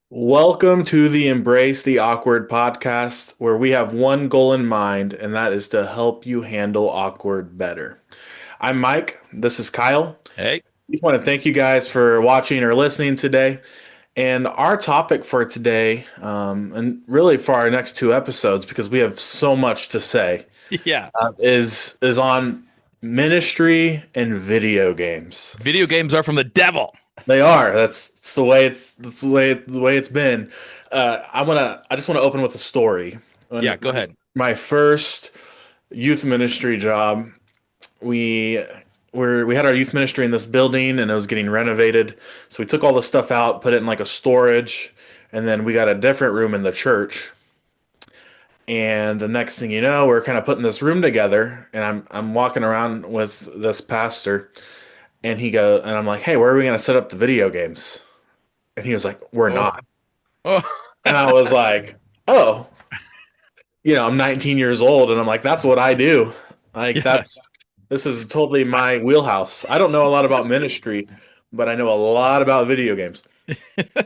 Welcome to the Embrace the Awkward podcast, where we have one goal in mind, and that is to help you handle awkward better. I'm Mike. This is Kyle. Hey. I just want to thank you guys for watching or listening today. And our topic for today, and really for our next two episodes, because we have so much to say, Yeah. is on ministry and video games. Video games are from the devil. They are. That's the way the way it's been. I just want to open with a story. Yeah, When go ahead. my first youth ministry job, we we had our youth ministry in this building and it was getting renovated. So we took all the stuff out, put it in like a storage, and then we got a different room in the church. And the next thing you know, we're kind of putting this room together, and I'm walking around with this pastor, and I'm like, "Hey, where are we gonna set up the video games?" And he was like, "We're Oh. not." Oh. And I was like, "Oh, I'm 19 years old," and I'm like, "That's what I do. Like Yeah. this is totally my wheelhouse. I don't know a lot about ministry, but I know a lot about video games."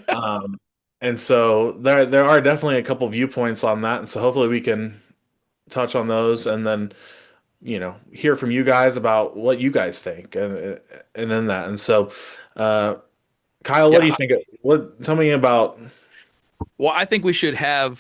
Um, and so there are definitely a couple viewpoints on that, and so hopefully we can touch on those, and then hear from you guys about what you guys think, and then that. And so, uh, Kyle, what do you Yeah. think? What tell me about? Well, I think we should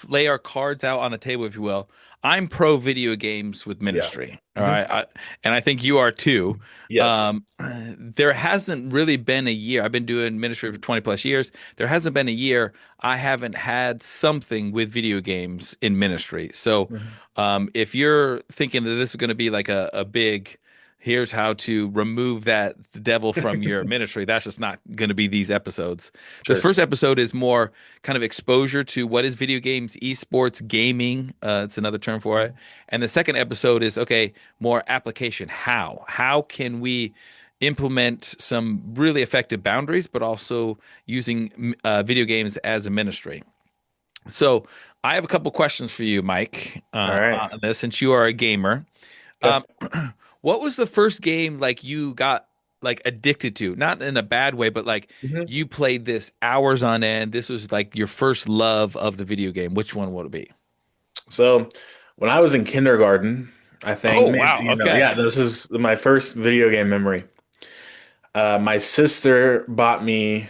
lay our cards out on the table, if you will. I'm pro video games with Yeah. ministry. All Mhm. right. And I think you are too. Yes. There hasn't really been a year. I've been doing ministry for 20 plus years. There hasn't been a year I haven't had something with video games in ministry. So, Mhm. if you're thinking that this is going to be like a big, here's how to remove that devil from your ministry, that's just not going to be these episodes. This Sure. first episode is more kind of exposure to what is video games, esports, gaming. It's another term for it. And the second episode is okay, more application. How can we implement some really effective boundaries, but also using video games as a ministry? So I have a couple questions for you, Mike, All right. on this, since you are a gamer. Okay. Um, what was the first game like you got like addicted to? Not in a bad way, but like Mhm. you played this hours on end. This was like your first love of the video game. Which one would it be? So, when I was in kindergarten, I think, Oh, maybe, wow. yeah, Okay. this is my first video game memory. My sister bought me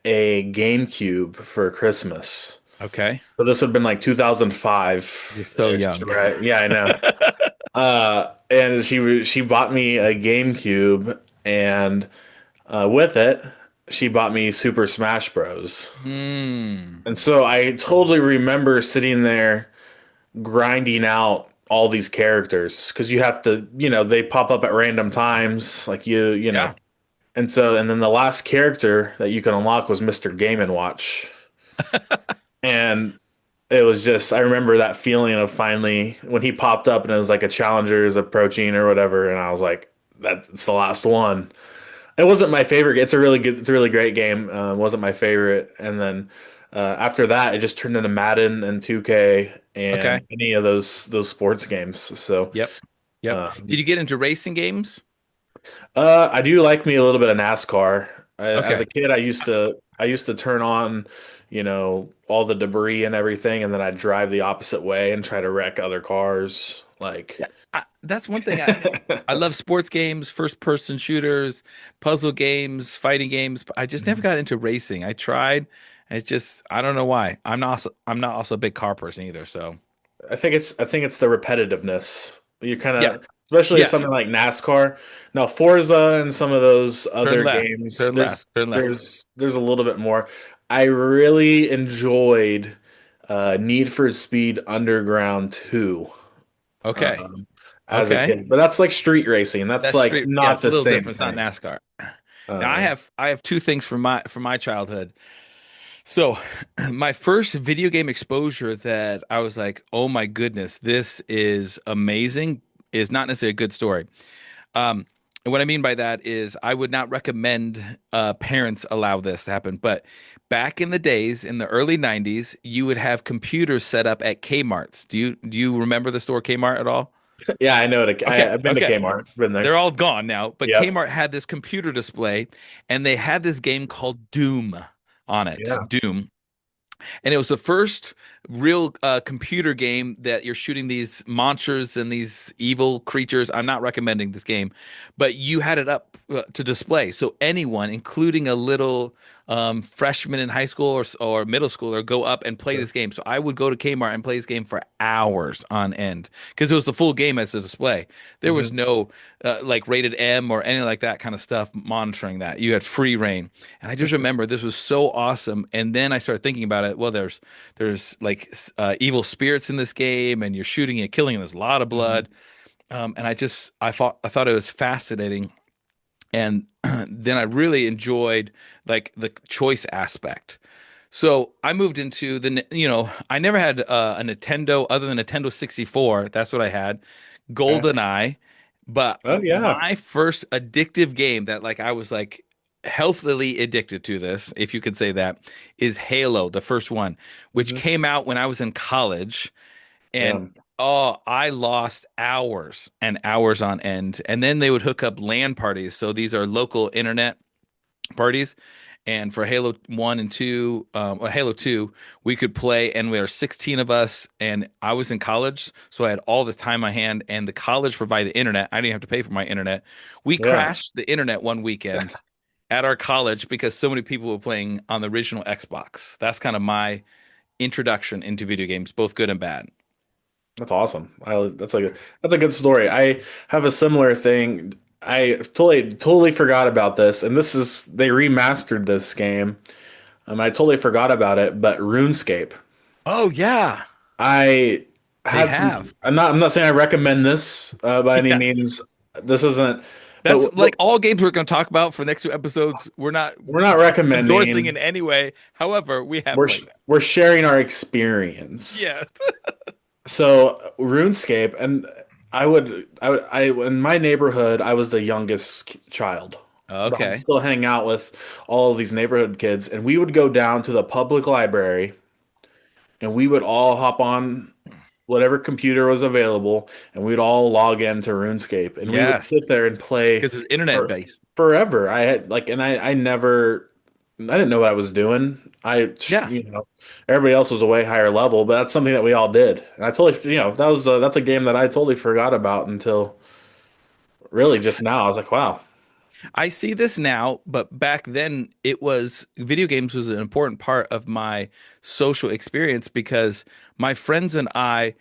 a GameCube for Christmas. Okay. So this would have been like 2005 You're so ish, young. right? Yeah, I know. And she bought me a GameCube, and with it, she bought me Super Smash Bros. Hmm. And so I totally remember sitting there grinding out all these characters because you have to, they pop up at random times, like you know. Yeah. And then the last character that you can unlock was Mr. Game and Watch. And it was just, I remember that feeling of finally when he popped up and it was like a challenger is approaching or whatever, and I was like, it's the last one. It wasn't my favorite. It's a really great game. It wasn't my favorite. And then after that, it just turned into Madden and 2K Okay. and any of those sports games. So Yep. Yep. Did um, you get into racing games? I do like me a little bit of NASCAR. As Okay. a kid, I used to turn on, all the debris and everything, and then I'd drive the opposite way and try to wreck other cars. Like, Yeah, that's one thing I love sports games, first person shooters, puzzle games, fighting games. But I just never got into racing. I tried. It's just I don't know why. I'm not also a big car person either. So I think it's the repetitiveness. You kind yeah, of, especially if yes. something like NASCAR. Now, Forza and some of those Turn other left, games, turn left, turn left. there's a little bit more. I really enjoyed Need for Speed Underground 2 Okay, um, as a okay. kid, but that's like street racing. That's That's like street. Yeah, not it's a the little same different. It's not thing. NASCAR. Now I Um, have I have two things from my childhood. So, my first video game exposure that I was like, "Oh my goodness, this is amazing," is not necessarily a good story. Um, and what I mean by that is I would not recommend parents allow this to happen. But back in the days, in the early 90s, you would have computers set up at Kmart's. Do you remember the store Kmart at all? yeah, I know it. Okay, I've been to okay. Kmart, been there. They're all gone now, but Yep. Kmart had this computer display and they had this game called Doom on it. Yeah. Doom. And it was the first real computer game that you're shooting these monsters and these evil creatures. I'm not recommending this game, but you had it up to display. So anyone, including a little freshman in high school or middle schooler, go up and play Sure. this game. So I would go to Kmart and play this game for hours on end because it was the full game as a display. There was Hmm. no like rated M or any like that kind of stuff monitoring that. You had free reign. And I just remember this was so awesome. And then I started thinking about it. Well, there's like evil spirits in this game, and you're shooting and killing, and there's a lot of Hmm. blood. And I thought it was fascinating. And then I really enjoyed like the choice aspect. So I moved into I never had a Nintendo other than Nintendo 64. That's what I had. Okay. GoldenEye. But Oh yeah. my first addictive game that like I was like healthily addicted to this, if you could say that, is Halo, the first one, which Hmm. came out when I was in college. And Yeah. oh, I lost hours and hours on end. And then they would hook up LAN parties. So these are local internet parties. And for Halo 1 and 2, or Halo 2, we could play, and we were 16 of us. And I was in college, so I had all this time on my hand, and the college provided the internet. I didn't have to pay for my internet. We Yeah. crashed the internet one weekend at our college because so many people were playing on the original Xbox. That's kind of my introduction into video games, both good and bad. That's awesome. That's a good story. I have a similar thing. I totally forgot about this, and this is they remastered this game. I totally forgot about it, but RuneScape. Oh, yeah, I they had some. have. I'm not saying I recommend this by any Yeah. means. This isn't. That's But like all games we're going to talk about for the next two episodes. We're not we're not endorsing recommending. in any way. However, we have played that. We're sharing our experience. Yeah. So RuneScape, and I in my neighborhood, I was the youngest child, but I'd Okay. still hang out with all of these neighborhood kids, and we would go down to the public library, and we would all hop on whatever computer was available, and we'd all log into RuneScape, and we would sit Yes. there and play Because it's internet for based. forever. I had like, and I didn't know what I was doing. Yeah. Everybody else was a way higher level, but that's something that we all did. And I totally, that's a game that I totally forgot about until really just now. I was like, wow. I see this now, but back then it was video games was an important part of my social experience because my friends and I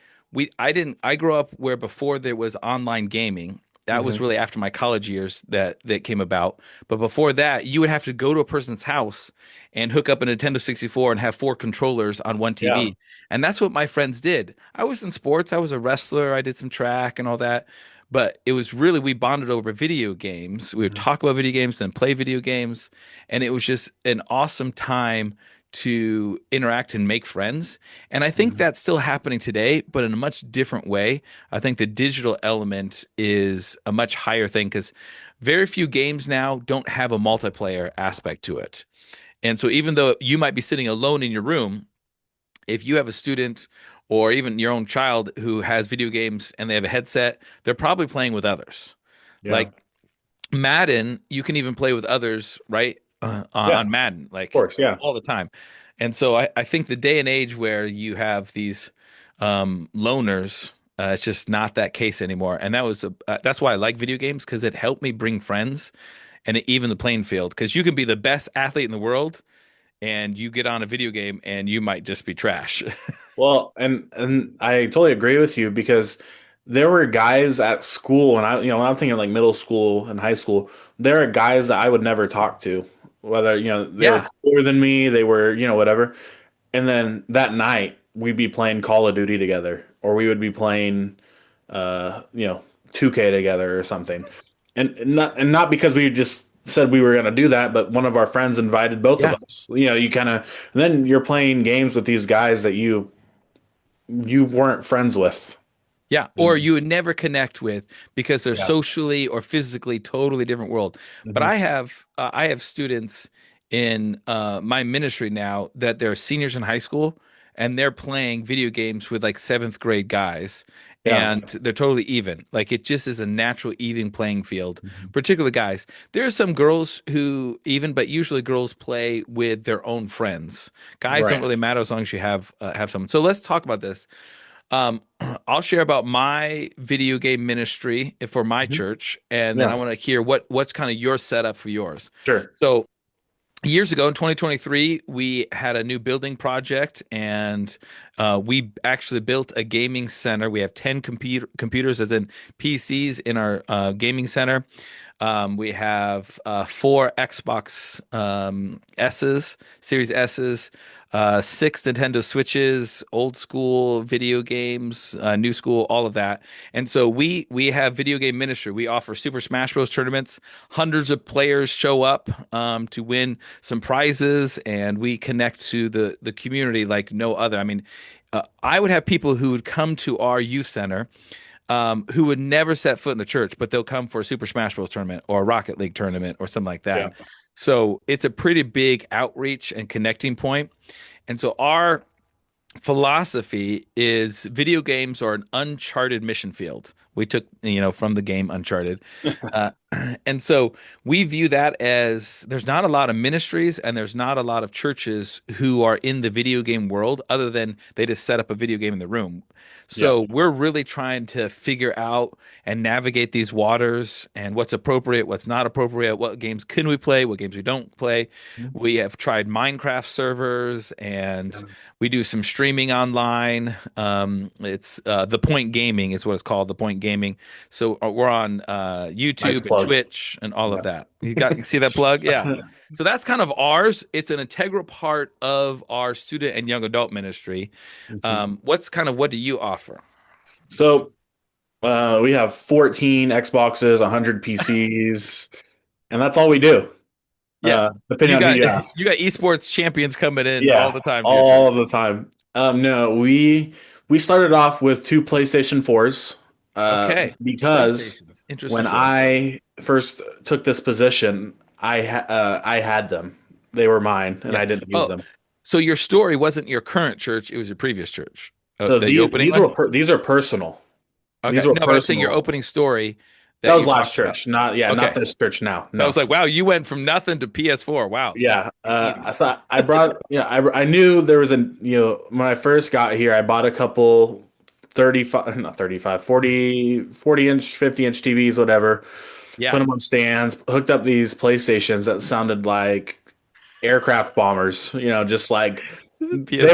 grew up where before there was online gaming. That was Hmm. really after my college years that came about. But before that, you would have to go to a person's house and hook up a Nintendo 64 and have four controllers on one Yeah. TV. And that's what my friends did. I was in sports, I was a wrestler, I did some track and all that. But it was really, we bonded over video games. We would Hmm. talk about video games, then play video games. And it was just an awesome time to interact and make friends. And I think Hmm. that's still happening today, but in a much different way. I think the digital element is a much higher thing because very few games now don't have a multiplayer aspect to it. And so even though you might be sitting alone in your room, if you have a student or even your own child who has video games and they have a headset, they're probably playing with others. Yeah. Like Madden, you can even play with others, right? Yeah. On Of Madden, like course. Yeah. all the time. And so I think the day and age where you have these loners, it's just not that case anymore. And that's why I like video games because it helped me bring friends and it even the playing field. Because you can be the best athlete in the world, and you get on a video game and you might just be trash. Well, and I totally agree with you because there were guys at school, and when I'm thinking like middle school and high school, there are guys that I would never talk to, whether, they were Yeah, cooler than me, they were, whatever. And then that night we'd be playing Call of Duty together, or we would be playing, uh, you know, 2K together or something. And not because we just said we were going to do that, but one of our friends invited both of yeah, us. You kind of then you're playing games with these guys that you weren't friends with. yeah. You Or know? you would never connect with because they're Yeah. socially or physically totally different world. But Hmm. I have students in my ministry now that they're seniors in high school and they're playing video games with like seventh grade guys. Yeah. and they're totally even. Like it just is a natural even playing field, Mhm. particularly guys. There are some girls who even, but usually girls play with their own friends. Guys don't Right. really matter as long as you have someone. So let's talk about this. Um, I'll share about my video game ministry for my Mhm. church, and then I Yeah. want to hear what's kind of your setup for yours. Sure. So years ago in 2023, we had a new building project, and we actually built a gaming center. We have 10 computers, as in PCs, in our gaming center. We have four Xbox S's, Series S's, six Nintendo Switches, old school video games, new school, all of that. And so we have video game ministry. We offer Super Smash Bros. Tournaments. Hundreds of players show up to win some prizes, and we connect to the community like no other. I mean, I would have people who would come to our youth center who would never set foot in the church, but they'll come for a Super Smash Bros. Tournament or a Rocket League tournament or something like Yeah. that. So it's a pretty big outreach and connecting point. And so our philosophy is video games are an uncharted mission field. We took, from the game Uncharted. Uh, and so we view that as there's not a lot of ministries and there's not a lot of churches who are in the video game world other than they just set up a video game in the room. Yeah. So we're really trying to figure out and navigate these waters and what's appropriate, what's not appropriate, what games can we play, what games we don't play. Mhm. We have tried Minecraft servers and Yeah. we do some streaming online. It's The Point Gaming is what it's called, The Point Gaming. So we're on Nice YouTube and plug. Twitch and all of Yeah. that. You see that plug? Yeah. So that's kind of ours. It's an integral part of our student and young adult ministry. Mhm. What do you offer? So we have 14 Xboxes, 100 PCs, and that's all we do. Yeah. Depending You on who got you ask. you got esports champions coming in all Yeah, the time to your church. all of the time. No, we started off with two PlayStation 4s Okay. because PlayStations. Interesting when choice. I first took this position, I had them. They were mine, and Yeah. I didn't use Oh, them. so your story wasn't your current church, it was your previous church. So That you're opening one? these are personal. These Okay. were No, but I was saying your personal. opening story That that was you last talked about. church, not Okay. this church now. I No. was like, wow, you went from nothing to PS4. Wow. Yeah, Even. so I brought, I knew there was when I first got here, I bought a couple 35, not 35, 40 inch, 50-inch TVs, whatever, put Yeah. them on stands, hooked up these PlayStations that sounded like aircraft bombers, just like PS4s, yeah.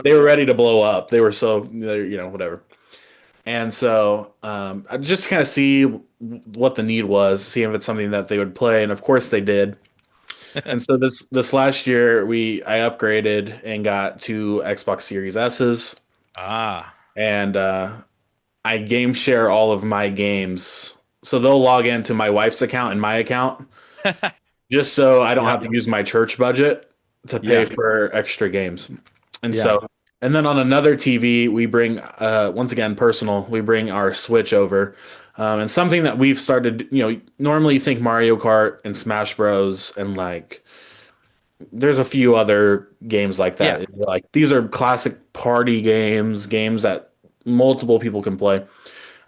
they were ready to blow up. They were so, whatever. And so I just kind of see what the need was, see if it's something that they would play, and of course they did. And so this last year I upgraded and got two Xbox Series S's, Ah. and I game share all of my games. So they'll log into my wife's account and my account just so I don't Yeah. have to use my church budget to pay Yeah. for extra games. And Yeah. so and then on another TV we bring once again personal, we bring our Switch over. And something that we've started, normally you think Mario Kart and Smash Bros. And like there's a few other games like Yeah. that. Like these are classic party games that multiple people can play.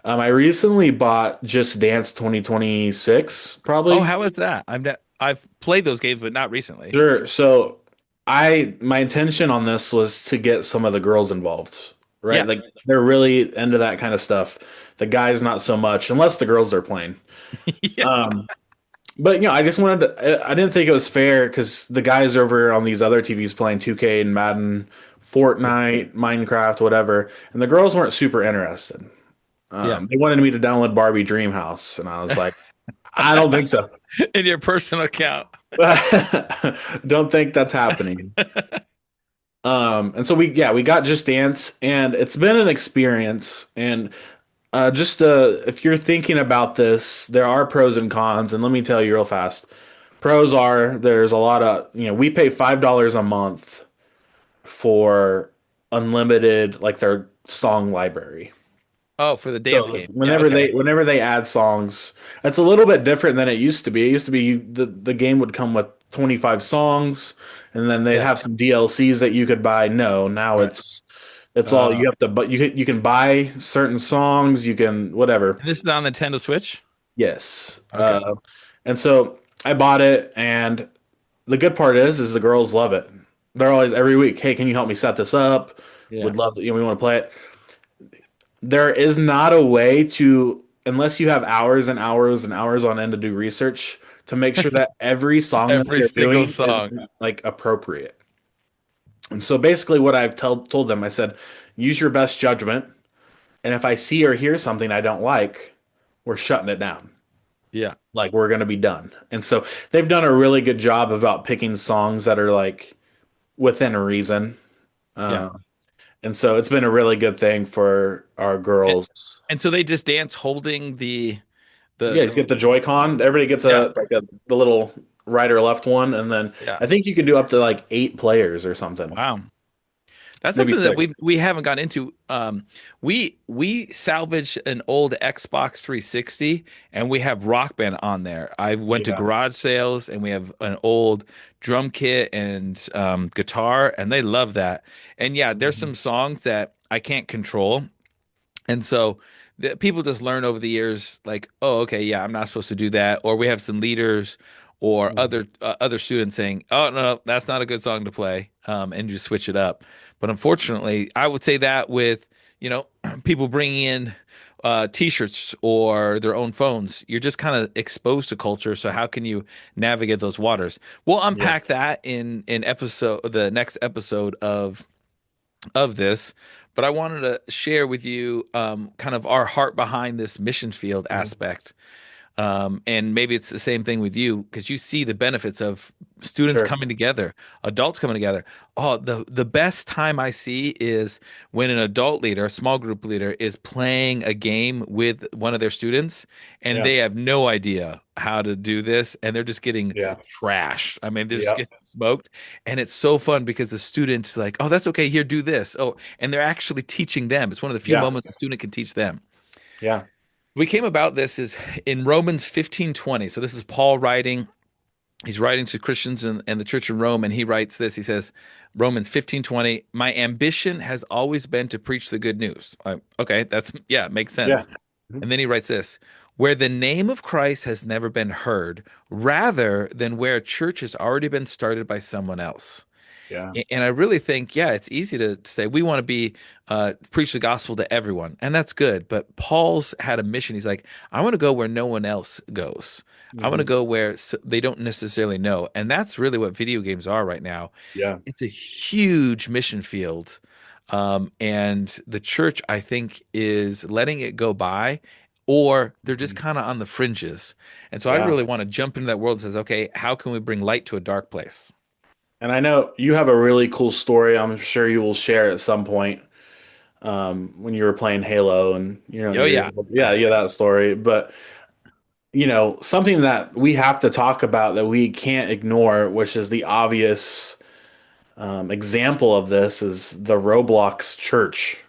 I recently bought Just Dance 2026, Oh, probably. how is that? I've played those games, but not recently. Sure. So my intention on this was to get some of the girls involved, right? Yeah. Like they're really into that kind of stuff. The guys not so much, unless the girls are playing. Yeah. Um, But I just wanted to. I didn't think it was fair because the guys over on these other TVs playing 2K and Madden, Fortnite, Minecraft, whatever, and the girls weren't super interested. Yeah. They wanted me to download Barbie Dreamhouse, and I was like, I don't think so. In your personal account. Don't think that's happening. And so we got Just Dance, and it's been an experience. And if you're thinking about this, there are pros and cons, and let me tell you real fast. Pros are there's a lot of we pay $5 a month for unlimited like their song library. Oh, for the dance So game. Yeah. Okay. whenever they add songs, it's a little bit different than it used to be. It used to be the game would come with 25 songs, and then they'd Yeah. have some DLCs that you could buy. No, now Right. It's all Uh, you have to, but you can buy certain songs, you can whatever. and this is on Nintendo Switch. Yes. Okay. And so I bought it, and the good part is the girls love it. They're always every week, hey, can you help me set this up? Yeah. Would love, we want to play it. There is not a way to, unless you have hours and hours and hours on end to do research to make sure that every song that Every they're single doing is song. like appropriate. And so basically, what I've told them, I said, use your best judgment. And if I see or hear something I don't like, we're shutting it down. Yeah. Like we're going to be done. And so they've done a really good job about picking songs that are like within reason. Yeah. Uh, and so it's been a really good thing for our And, girls. and so they just dance holding Yeah, you the get the Joy-Con. Everybody gets yeah. the little right or left one, and then Yeah. I think you can do up to like 8 players or something, Wow. That's maybe something that six. we haven't got into. We salvaged an old Xbox 360 and we have Rock Band on there. I went to Yeah. garage sales and we have an old drum kit and guitar, and they love that. And yeah, there's some Mhm. songs that I can't control, and so people just learn over the years, like, oh, okay, yeah, I'm not supposed to do that. Or we have some leaders or Mhm. other students saying, oh, no, that's not a good song to play, and just switch it up. But unfortunately, I would say that with, you know, people bringing in t-shirts or their own phones, you're just kind of exposed to culture. So how can you navigate those waters? We'll Yeah. unpack that in the next episode of this, but I wanted to share with you kind of our heart behind this mission field Mhm. aspect. And maybe it's the same thing with you because you see the benefits of students Sure. coming together, adults coming together. Oh, the best time I see is when an adult leader, a small group leader, is playing a game with one of their students, and Yeah. they have no idea how to do this, and they're just getting Yeah. trashed. I mean, they're just Yeah. getting smoked, and it's so fun because the student's like, "Oh, that's okay. Here, do this." Oh, and they're actually teaching them. It's one of the few Yeah. moments a student can teach them. Yeah. We came about this is in Romans 15:20. So this is Paul writing. He's writing to Christians and the church in Rome, and he writes this. He says, Romans 15:20, my ambition has always been to preach the good news. Okay, that's yeah, it makes Yeah. sense. Mhm. And then he writes this, where the name of Christ has never been heard, rather than where a church has already been started by someone else. Yeah. And I really think, yeah, it's easy to say we want to be preach the gospel to everyone, and that's good. But Paul's had a mission. He's like, I want to go where no one else goes. I want to Mhm. go where they don't necessarily know, and that's really what video games are right now. Yeah. It's a huge mission field, and the church, I think, is letting it go by, or they're just Mhm. kind of on the fringes. And so I Yeah. really want to jump into that world and says, okay, how can we bring light to a dark place? And I know you have a really cool story. I'm sure you will share at some point when you were playing Halo, and Oh yeah. yeah, that story. But something that we have to talk about that we can't ignore, which is the obvious example of this, is the Roblox church.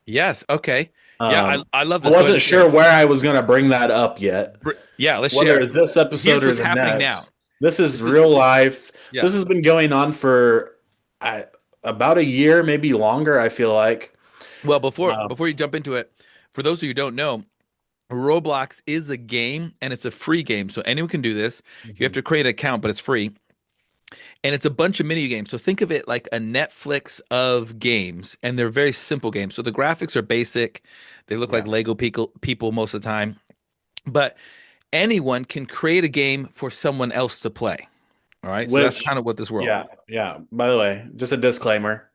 Yes. Okay. Yeah, Um, I love I this. Go ahead wasn't and share. sure where I was going to bring that up yet, Yeah, let's whether share. it's this episode Here's or what's the happening now. next. This is This is real life. yeah. This has been going on for I, about a year, maybe longer, I feel like. Well, before Um, before you jump into it, for those of you who don't know, Roblox is a game and it's a free game, so anyone can do this. You have mhm. to create an account, but it's free, and it's a bunch of mini games. So think of it like a Netflix of games, and they're very simple games. So the graphics are basic; they look like Yeah. Lego people most of the time, but anyone can create a game for someone else to play. All right, so that's Which, kind of what this world. yeah, yeah. By the way, just a disclaimer: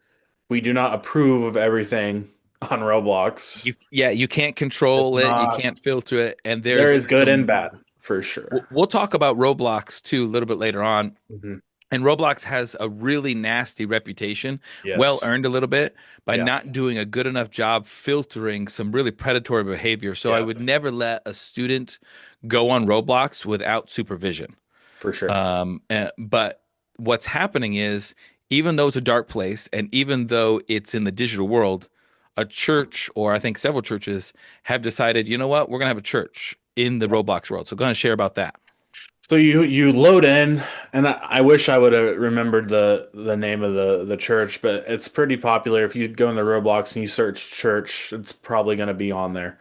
we do not approve of everything on Roblox. You can't It's control it, you not. can't filter it, and There there's is good and some. bad for We'll sure. we'll talk about Roblox too a little bit later on. Hmm. And Roblox has a really nasty reputation, well Yes. earned a little bit, by Yeah. not doing a good enough job filtering some really predatory behavior. So I Yeah. would never let a student go on Roblox without supervision. For sure. But what's happening is, even though it's a dark place, and even though it's in the digital world, a church, or I think several churches, have decided, you know what, we're gonna have a church in the Yeah. Roblox world. So go ahead and share about that. So you load in, and I wish I would have remembered the name of the church, but it's pretty popular. If you go in the Roblox and you search church, it's probably going to be on there.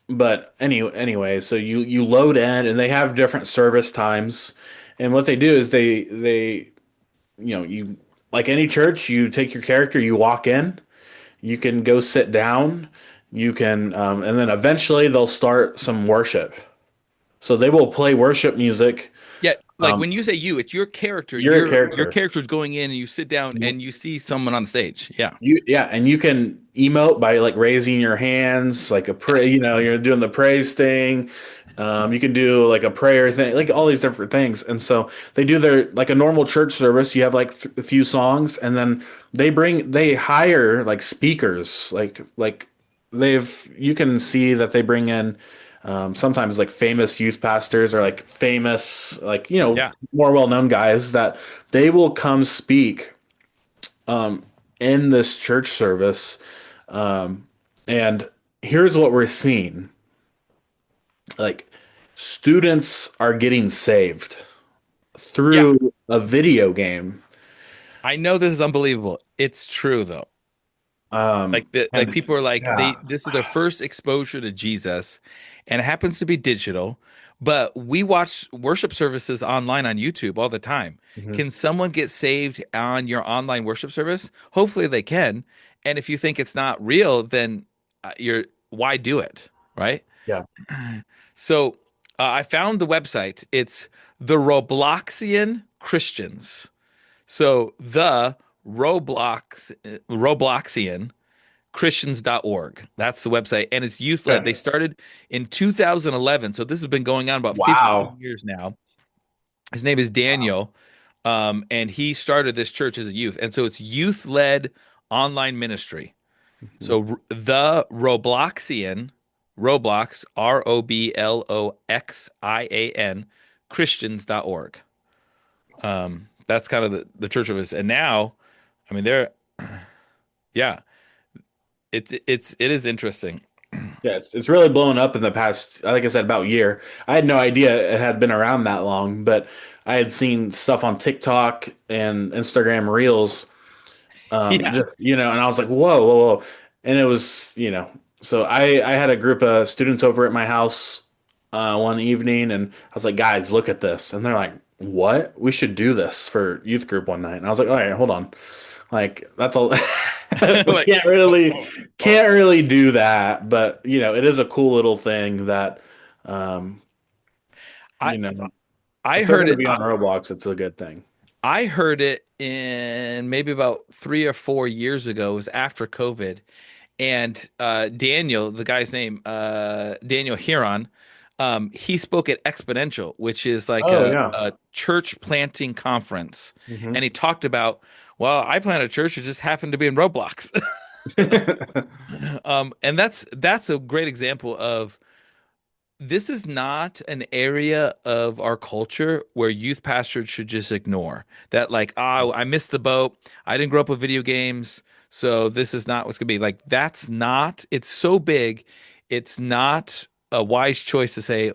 But anyway, so you load in, and they have different service times, and what they do is they you like any church, you take your character, you walk in, you can go sit down, you can, and then eventually they'll start some worship. So they will play worship music. Yeah, like Um, when you say you, it's your character. you're a Your character. character is going in and you sit down and you see someone on stage. Yeah. Yeah, and you can emote by like raising your hands, like a pray. You're doing the praise thing. You can do like a prayer thing, like all these different things. And so they do their like a normal church service. You have like a few songs, and then they hire like speakers, like you can see that they bring in sometimes like famous youth pastors or like famous like Yeah. more well known guys that they will come speak in this church service. And here's what we're seeing. Like students are getting saved Yeah. through a video game. I know this is unbelievable. It's true though. Like And people are like yeah. this is their first exposure to Jesus and it happens to be digital, but we watch worship services online on YouTube all the time. Mhm. Can someone get saved on your online worship service? Hopefully they can. And if you think it's not real, then you're why do it, right? Yeah. So I found the website. It's the Robloxian Christians. So the Robloxian Christians.org. That's the website. And it's youth led. They Okay. started in 2011. So this has been going on about 15 Wow. years now. His name is Daniel. And he started this church as a youth. And so it's youth led online ministry. Mhm. So the Robloxian, Roblox, Robloxian, Christians.org. That's kind of the church of us. And now, I mean, yeah, it is interesting. Yeah, it's really blown up in the past, like I said, about year. I had no idea it had been around that long, but I had seen stuff on TikTok and Instagram Reels. Yeah. Just and I was like, whoa, whoa, whoa, and it was, so I had a group of students over at my house one evening, and I was like, guys, look at this, and they're like, what? We should do this for youth group one night, and I was like, all right, hold on, like that's all. We Like, can't really do that, but it is a cool little thing that, um, I you know, I if they're heard going to it. be on Roblox, it's a good thing. I heard it in maybe about 3 or 4 years ago. It was after COVID, and Daniel, the guy's name, Daniel Huron, he spoke at Exponential, which is like Oh yeah. a church planting conference, Hmm. and he talked about, well, I planted a church, it just happened to be in Roblox, and that's a great example of this is not an area of our culture where youth pastors should just ignore that, like, oh, I missed the boat. I didn't grow up with video games, so this is not what's going to be. Like, that's not, it's so big. It's not a wise choice to say,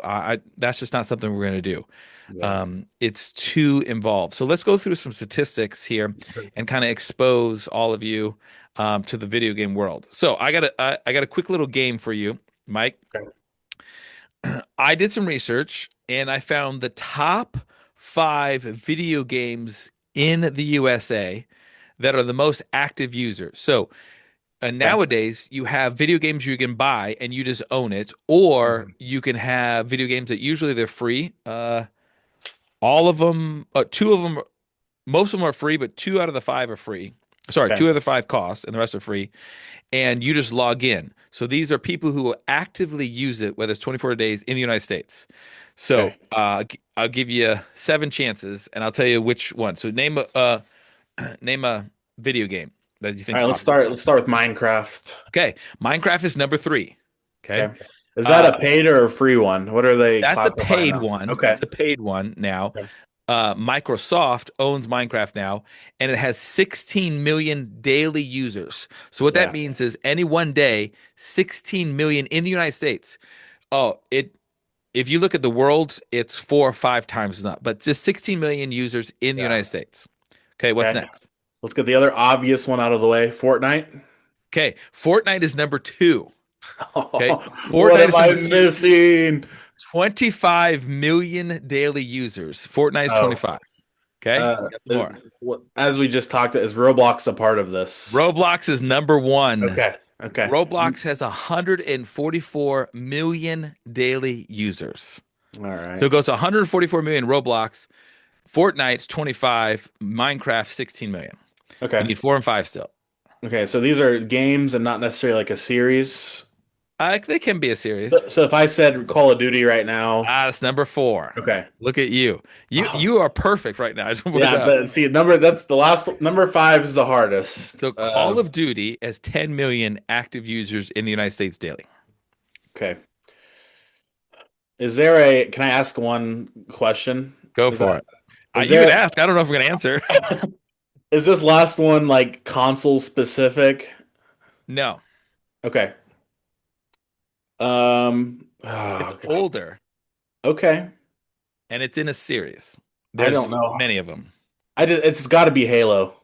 that's just not something we're going to do. Yeah. It's too involved. So let's go through some statistics here and kind of expose all of you to the video game world. So I got a quick little game for you, Mike. Okay. I did some research and I found the top five video games in the USA that are the most active users. So Okay. nowadays, you have video games you can buy and you just own it, or Mhm. you can have video games that usually they're free. All of them, two of them, most of them are free, but two out of the five are free. Sorry, Okay. two out of the five cost, and the rest are free. And you just log in. So these are people who will actively use it, whether it's 24 days in the United States. So Okay. I'll give you seven chances, and I'll tell you which one. So name a name a video game that you All think's right. popular. Let's start with Minecraft. Okay, Minecraft is number three. Okay, Okay. Is that uh, a paid or a free one? What are they that's a classifying paid now? one. Okay. It's a paid one now. Okay. Microsoft owns Minecraft now, and it has 16 million daily users. So what that Yeah. means is any one day, 16 million in the United States. Oh, if you look at the world, it's 4 or 5 times not, but just 16 million users in the Yeah. United States. Okay, what's Okay. next? Let's get the other obvious one out of the way. Fortnite. Okay, Fortnite is number two. Okay, What Fortnite am is I number two. missing? 25 million daily users. Fortnite is Oh, 25. Okay, uh, you got some more. as we just talked, is Roblox a part of this? Roblox is number one. Okay. Okay. Roblox has 144 million daily users. All So right. it goes to 144 million Roblox. Fortnite's 25, Minecraft 16 million. You Okay. need four and five still. Okay. So these are games and not necessarily like a series. They can be a series. So if I said Call of Duty right now, That's number four. okay. Look at you. You Oh, you are perfect right now. I just want to point yeah, out. but see, that's the last number five is the hardest. So Call of Duty has 10 million active users in the United States daily. Okay. Is there a, can I ask one question? Go Is for that, it. is You there, can ask. I don't know if I'm going to answer. is this last one like console specific? No, Okay. it's Oh, God. older Okay. and it's in a series. I don't There's know. many of them. It's got to be Halo.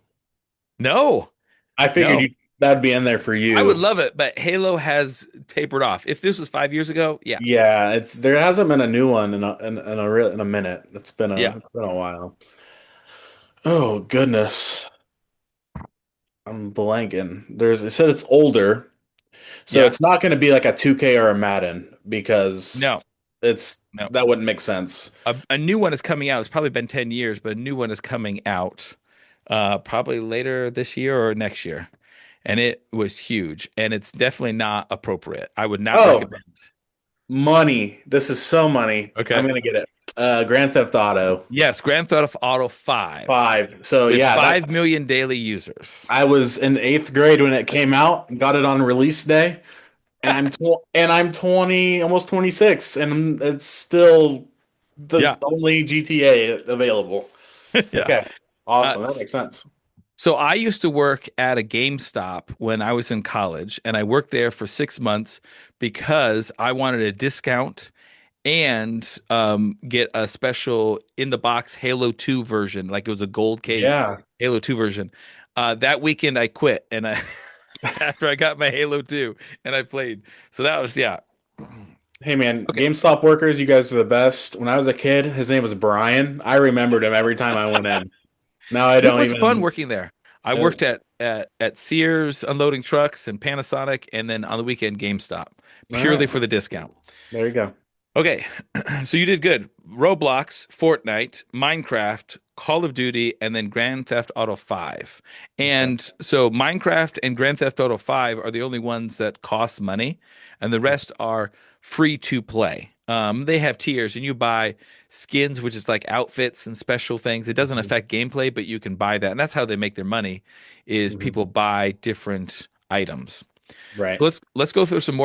No, I figured no. you that'd be in there for I would you. love it, but Halo has tapered off. If this was 5 years ago, yeah, Yeah, there hasn't been a new one in a minute. yeah, It's been a while. Oh goodness. I'm blanking. It said it's older. So yeah. it's not going to be like a 2K or a Madden because No, it's no. that wouldn't make sense. A new one is coming out. It's probably been 10 years, but a new one is coming out probably later this year or next year. And it was huge. And it's definitely not appropriate. I would not Oh, recommend. money. This is so money. I'm Okay. gonna get it. Grand Theft Auto Yes, Grand Theft Auto 5 5. So with yeah, that 5 million daily users. I was in eighth grade when it came out, got it on release day, and I'm 20, almost 26, and it's still the Yeah. only GTA available. Yeah. Okay, Uh, awesome. That makes sense. so I used to work at a GameStop when I was in college, and I worked there for 6 months because I wanted a discount and get a special in the box Halo 2 version, like it was a gold case Yeah. Halo 2 version. That weekend I quit and I after I got my Halo 2 and I played. So that was yeah. Hey man, Okay. GameStop workers, you guys are the best. When I was a kid, his name was Brian. I remembered him every time I went in. Now I It don't was fun even. working there. I uh, worked at Sears unloading trucks and Panasonic and then on the weekend GameStop all right, purely for the discount. there you go. Okay, so you did good. Roblox, Fortnite, Minecraft, Call of Duty, and then Grand Theft Auto 5. Okay. And so Minecraft and Grand Theft Auto 5 are the only ones that cost money, and the rest are free to play. They have tiers, and you buy skins, which is like outfits and special things. It doesn't Mhm. affect gameplay, but you can buy that, and that's how they make their money, is people Mhm. buy different items. Right. So let's go through some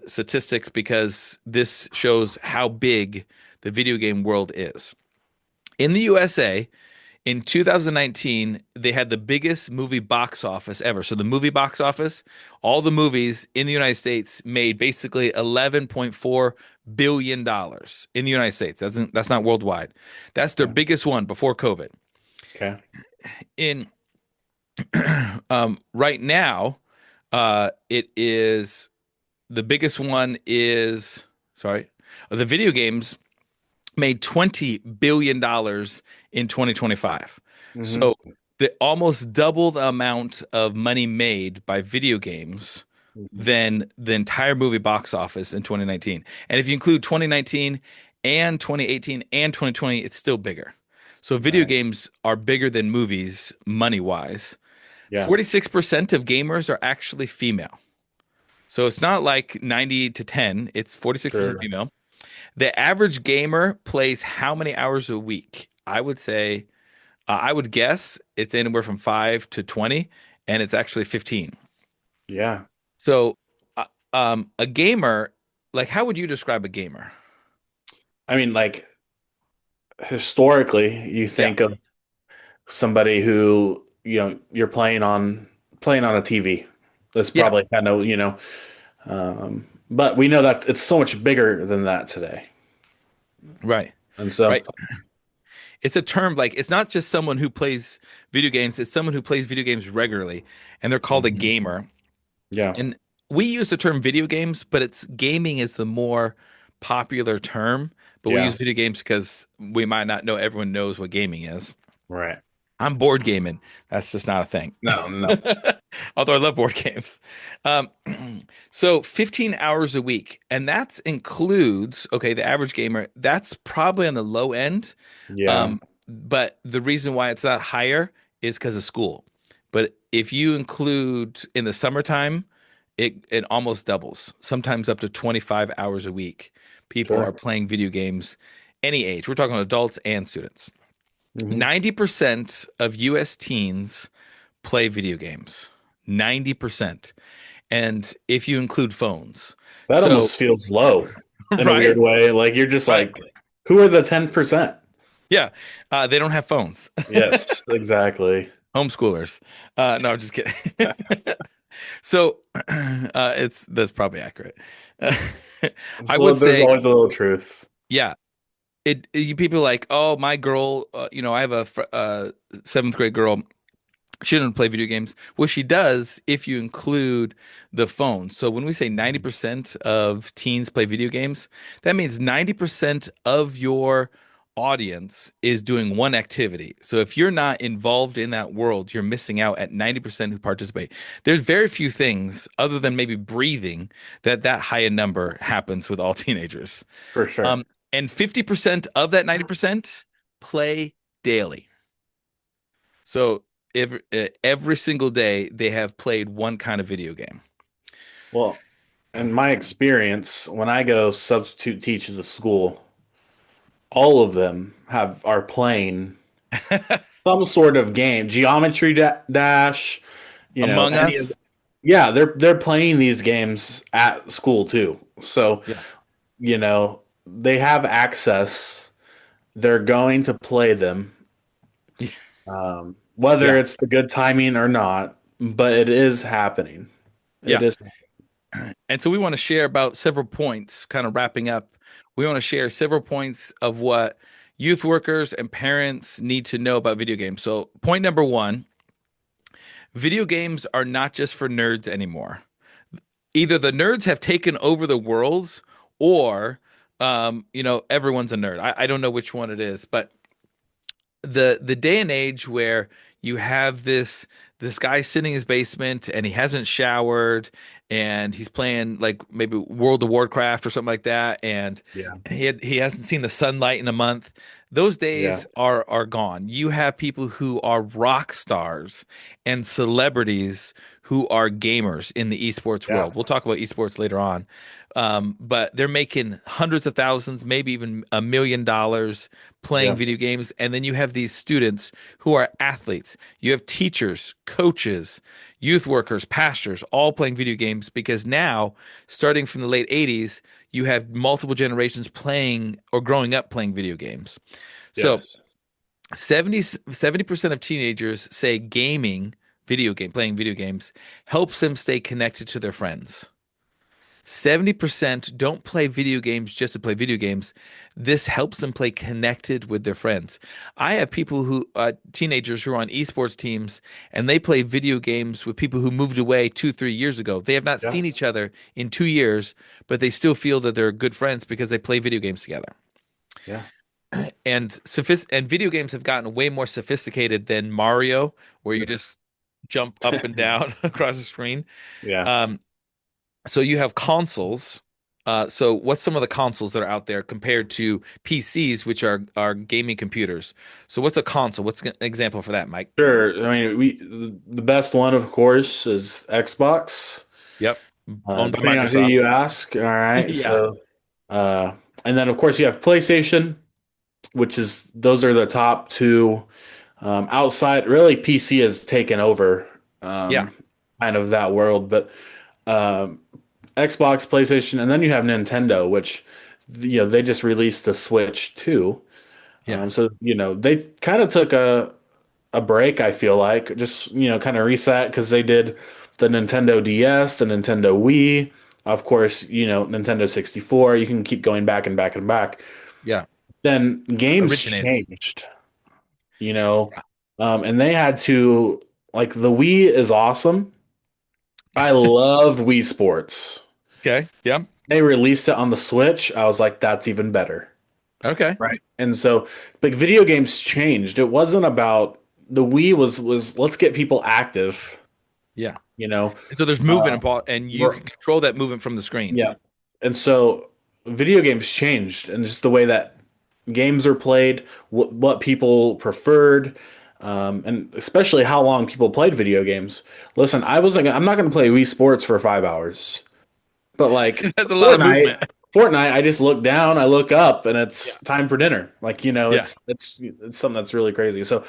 statistics because this shows how big the video game world is. In the USA, in 2019, they had the biggest movie box office ever. So the movie box office, all the movies in the United States made basically $11.4 billion in the United States. That's not worldwide. That's their Okay. biggest one before COVID. Okay. In right now, it is the biggest one is sorry, the video games made $20 billion in 2025. Hmm. So the almost double the amount of money made by video games Hmm. than the entire movie box office in 2019. And if you include 2019 and 2018 and 2020, it's still bigger. So video Right. games are bigger than movies money wise. Yeah. 46% of gamers are actually female. So it's not like 90 to 10, it's 46% Sure. female. The average gamer plays how many hours a week? I would say, I would guess it's anywhere from 5 to 20, and it's actually 15. Yeah. So, a gamer, like, how would you describe a gamer? I mean, like historically, you Yeah. think of somebody who, you're playing on a TV. That's Yeah. probably but we know that it's so much bigger than that today. Right. And so, Right. It's a term like it's not just someone who plays video games, it's someone who plays video games regularly, and they're called a mhm, gamer. yeah, And we use the term video games, but it's gaming is the more popular term, but we use yeah, video games because we might not know everyone knows what gaming is. right. I'm board gaming. That's just not a thing. No, no. Although I love board games. Um, so 15 hours a week, and that includes, okay, the average gamer, that's probably on the low end. Yeah. But the reason why it's not higher is because of school. But if you include in the summertime, it almost doubles, sometimes up to 25 hours a week. People are Sure. playing video games any age. We're talking adults and students. Hmm. 90% of US teens play video games. 90%. And if you include phones. That So, almost feels low in a weird right? way. Like you're just Right. like, who are the 10%? Yeah. They don't have phones. Yes, exactly. Homeschoolers. No, I'm just kidding. So, it's that's probably accurate. I would So there's say, always a little truth. yeah, people are like, oh, my girl, I have a seventh grade girl. She doesn't play video games. Well, she does if you include the phone. So when we say 90% of teens play video games, that means 90% of your audience is doing one activity. So if you're not involved in that world, you're missing out at 90% who participate. There's very few things other than maybe breathing that high a number happens with all teenagers. For sure. And 50% of that 90% play daily. So every single day they have played one kind of video game. Well, in my experience, when I go substitute teach at the school, all of them are playing some sort of game, Dash, Among any of Us, yeah, they're playing these games at school too. So, yeah, they have access. They're going to play them, whether yeah, it's the good timing or not, but it is happening. It yeah. is. And so we want to share about several points, kind of wrapping up. We want to share several points of what youth workers and parents need to know about video games. So, point number one, video games are not just for nerds anymore. Either the nerds have taken over the world or everyone's a nerd. I don't know which one it is, but the day and age where you have this guy sitting in his basement and he hasn't showered and he's playing like maybe World of Warcraft or something like that and Yeah. he hasn't seen the sunlight in a month. Those Yeah. days are gone. You have people who are rock stars and celebrities who are gamers in the esports Yeah. world. We'll talk about esports later on. But they're making hundreds of thousands, maybe even $1 million playing Yeah. video games. And then you have these students who are athletes. You have teachers, coaches, youth workers, pastors, all playing video games because now, starting from the late 80s, you have multiple generations playing or growing up playing video games. So Yes. 70% of teenagers say playing video games helps them stay connected to their friends. 70% don't play video games just to play video games. This helps them play connected with their friends. I have teenagers who are on esports teams and they play video games with people who moved away 2, 3 years ago. They have not Yeah. seen each other in 2 years, but they still feel that they're good friends because they play video games together. Yeah. And video games have gotten way more sophisticated than Mario, where you just jump up and down across the screen. Yeah. Um, so you have consoles. So what's some of the consoles that are out there compared to PCs, which are gaming computers? So what's a console? What's an example for that, Mike? Sure. I mean, the best one, of course, is Xbox. Yep. Owned by Depending on who Microsoft. you ask. All right. Yeah. Uh, and then of course you have PlayStation, which is those are the top two. Outside, really, PC has taken over Yeah. kind of that world, but um, Xbox, PlayStation, and then you have Nintendo, which they just released the Switch too. Yeah. So they kind of took a break. I feel like just kind of reset because they did the Nintendo DS, the Nintendo Wii, of course, Nintendo 64. You can keep going back and back and back. Yeah. then games originated. changed, you know, and they had to, like, the Wii is awesome. I love Wii Sports. Okay. Yeah. They released it on the Switch. I was like, that's even better. Okay. Right. And so, but video games changed. It wasn't about the Wii was let's get people active, Yeah. you know. And so there's movement Uh, involved, and you we're- can control that movement from the screen. yeah. And so video games changed and just the way that games are played, what people preferred, and especially how long people played video games. Listen, I'm not going to play Wii Sports for 5 hours. But like That's a lot of Fortnite, movement. Fortnite, I just look down, I look up, and Yeah. it's time for dinner. Like, Yeah. it's something that's really crazy. So,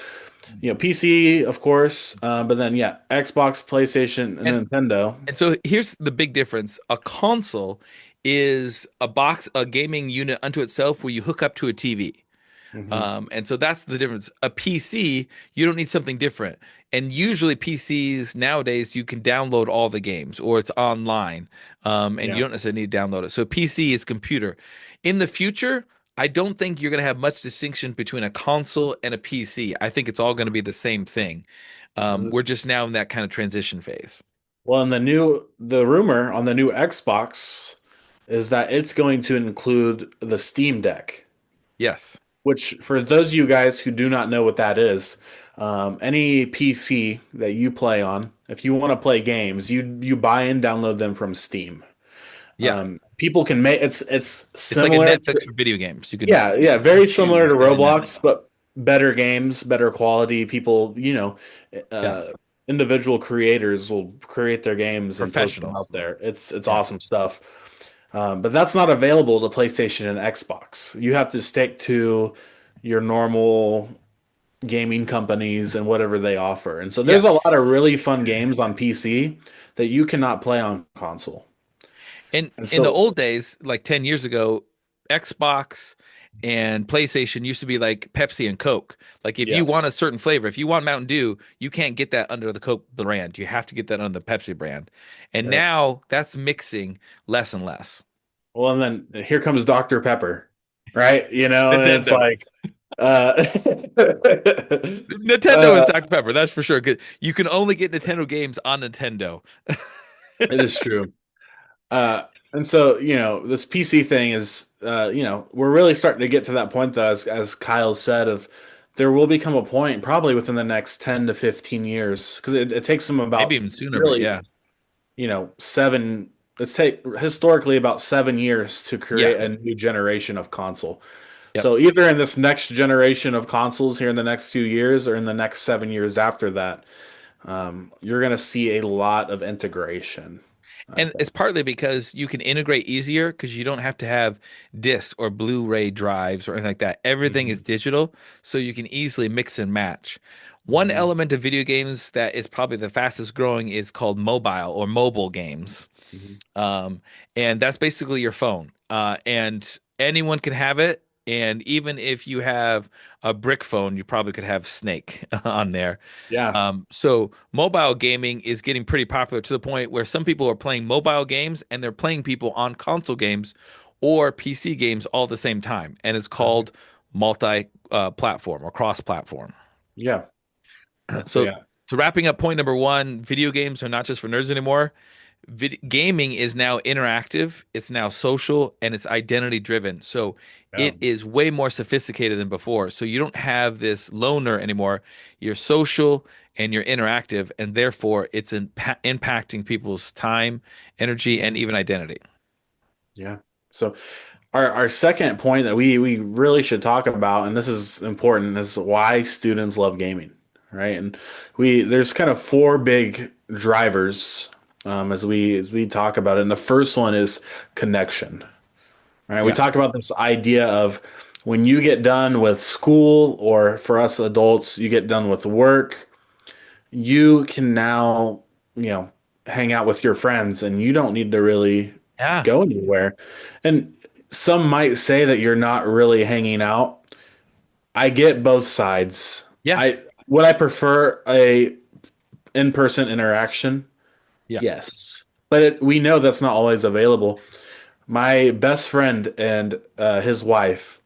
PC, of course, but then yeah, Xbox, PlayStation, And and Nintendo. and so here's the big difference. A console is a box, a gaming unit unto itself where you hook up to a TV. Hmm. And so that's the difference. A PC, you don't need something different. And usually PCs nowadays, you can download all the games or it's online, and you Yeah. don't necessarily need to download it. So PC is computer. In the future, I don't think you're going to have much distinction between a console and a PC. I think it's all going to be the same thing. We're just now in that kind of transition phase. Well, and the rumor on the new Xbox is that it's going to include the Steam Deck. Yes. Which, for those of you guys who do not know what that is, any PC that you play on, if you want to play games, you buy and download them from Steam. Yeah. People can make it's It's like a similar Netflix to, for video games. yeah, You very similar to choose whether or not. Roblox, but better games, better quality. People, Yeah. uh, individual creators will create their games and post them out Professionals. there. It's Yeah. awesome stuff. But that's not available to PlayStation and Xbox. You have to stick to your normal gaming companies and whatever they offer. And so there's Yeah. a lot of really fun games on PC that you cannot play on console. And And in the so, old days, like 10 years ago, Xbox and PlayStation used to be like Pepsi and Coke. Like if yeah, you want a certain flavor, if you want Mountain Dew, you can't get that under the Coke brand. You have to get that under the Pepsi brand. And right. now that's mixing less and less. Well, and then here comes Dr. Pepper, right? And it's Nintendo. like, Nintendo is uh, Dr. Pepper, that's for sure. 'Cause you can only get Nintendo games on Nintendo. it is true. And so, this PC thing is, we're really starting to get to that point, though, as Kyle said, of there will become a point probably within the next 10 to 15 years, because it takes them Maybe about even sooner, but really, yeah. seven, it's take historically about 7 years to Yeah. create a new generation of console. Yep. So either in this next generation of consoles here in the next few years or in the next 7 years after that, you're going to see a lot of integration, I And think. it's partly because you can integrate easier because you don't have to have discs or Blu-ray drives or anything like that. Everything is Hmm. digital, so you can easily mix and match. One Hmm. element of video games that is probably the fastest growing is called mobile or mobile games. Hmm. Um, and that's basically your phone. And anyone can have it. And even if you have a brick phone, you probably could have Snake on there. Yeah. So mobile gaming is getting pretty popular to the point where some people are playing mobile games and they're playing people on console games or PC games all at the same time. And it's Mhm. called multi platform or cross platform. Yeah. That's So yeah. to wrapping up point number one, video games are not just for nerds anymore. Gaming is now interactive, it's now social, and it's identity driven. So Yeah. it is way more sophisticated than before. So you don't have this loner anymore. You're social and you're interactive, and therefore it's impacting people's time, energy, and even identity. Yeah. So our second point that we really should talk about, and this is important, is why students love gaming, right? And there's kind of four big drivers, as we talk about it. And the first one is connection, right? We Yeah. talk about this idea of when you get done with school, or for us adults, you get done with work, you can now, you know, hang out with your friends and you don't need to really Yeah. go anywhere. And some might say that you're not really hanging out. I get both sides. Yeah. I Would I prefer a in-person interaction? Yeah. Yes. But we know that's not always available. My best friend and his wife,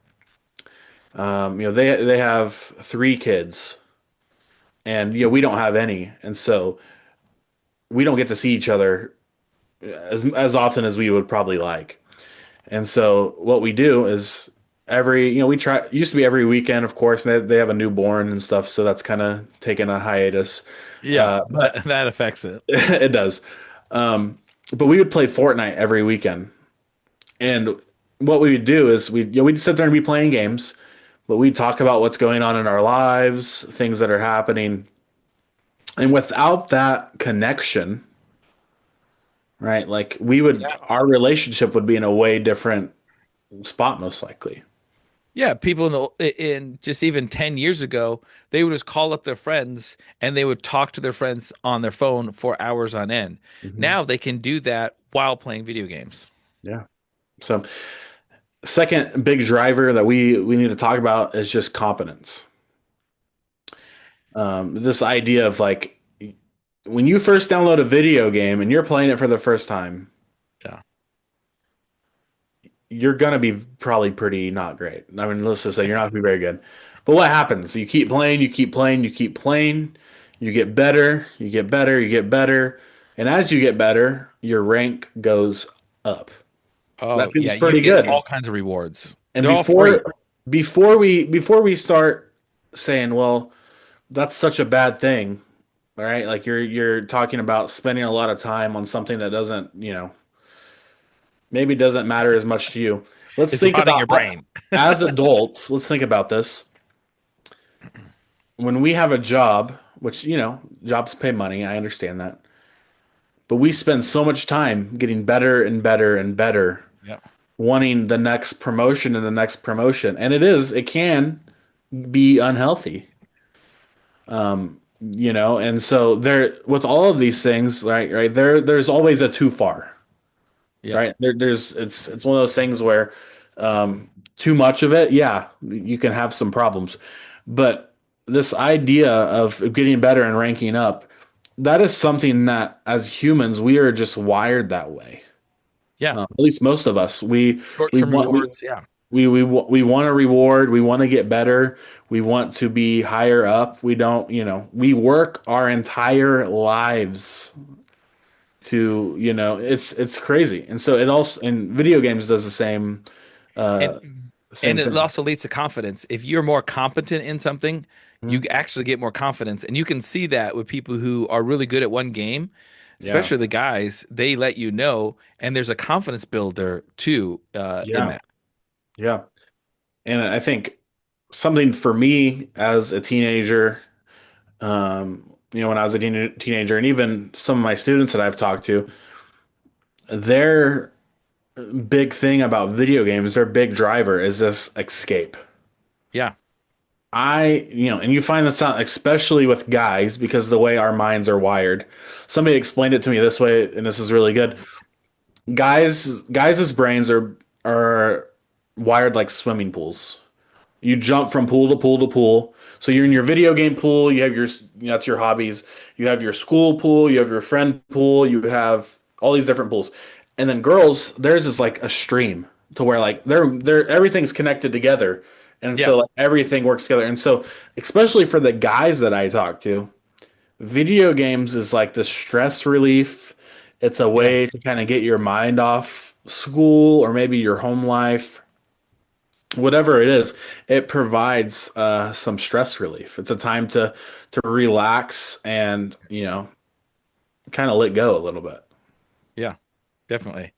They have 3 kids, and we don't have any, and so we don't get to see each other as often as we would probably like. And so what we do is we try, it used to be every weekend, of course, and they have a newborn and stuff, so that's kind of taken a hiatus. Yeah, But that affects it. it does. Um, but we would play Fortnite every weekend. And what we would do is we'd sit there and be playing games, but we'd talk about what's going on in our lives, things that are happening. And without that connection, right, like Yeah. our relationship would be in a way different spot, most likely. Yeah, people in just even 10 years ago, they would just call up their friends and they would talk to their friends on their phone for hours on end. Hmm. Now they can do that while playing video games. Yeah. So, second big driver that we need to talk about is just competence. This idea of like when you first download a video game and you're playing it for the first time, Yeah. you're gonna be probably pretty not great. I mean, let's just say you're not gonna be very good. But what happens? You keep playing, you keep playing, you keep playing, you get better, you get better, you get better, and as you get better, your rank goes up. That Oh, feels yeah, you pretty get good. all kinds of rewards. And They're all free. before we start saying, well, that's such a bad thing, all right? Like you're talking about spending a lot of time on something that doesn't, maybe doesn't matter as much to you. Let's It's think rotting about your brain. as adults, let's think about this. When we have a job, which, jobs pay money, I understand that. But we spend so much time getting better and better and better, Yeah. wanting the next promotion and the next promotion. And it can be unhealthy. And so there with all of these things, right, there's always a too far, Yeah. right? It's one of those things where too much of it, yeah, you can have some problems. But this idea of getting better and ranking up, that is something that as humans we are just wired that way. Yeah. At least most of us. We Short-term want rewards. Yeah. we want a reward. We want to get better. We want to be higher up. We don't, we work our entire lives to, it's crazy. And so it also, and video games does And uh, same and it thing. also leads to confidence. If you're more competent in something, you Mhm. actually get more confidence. And you can see that with people who are really good at one game, Yeah. especially the guys, they let you know, and there's a confidence builder too in Yeah. that. Yeah. And I think something for me as a teenager, when I was a teenager, and even some of my students that I've talked to, their big thing about video games, their big driver is this escape. Yeah. And you find this out especially with guys because the way our minds are wired. Somebody explained it to me this way, and this is really good. Guys' brains are wired like swimming pools. You jump from pool to pool to pool. So you're in your video game pool, you have that's your hobbies. You have your school pool, you have your friend pool, you have all these different pools. And then girls, theirs is like a stream to where like they're everything's connected together. And Yeah. so like everything works together. And so especially for the guys that I talk to, video games is like the stress relief. It's a Yeah. way to kind of get your mind off school or maybe your home life, whatever it is. It provides some stress relief. It's a time to relax and kind of let go a little bit. Yeah. Definitely.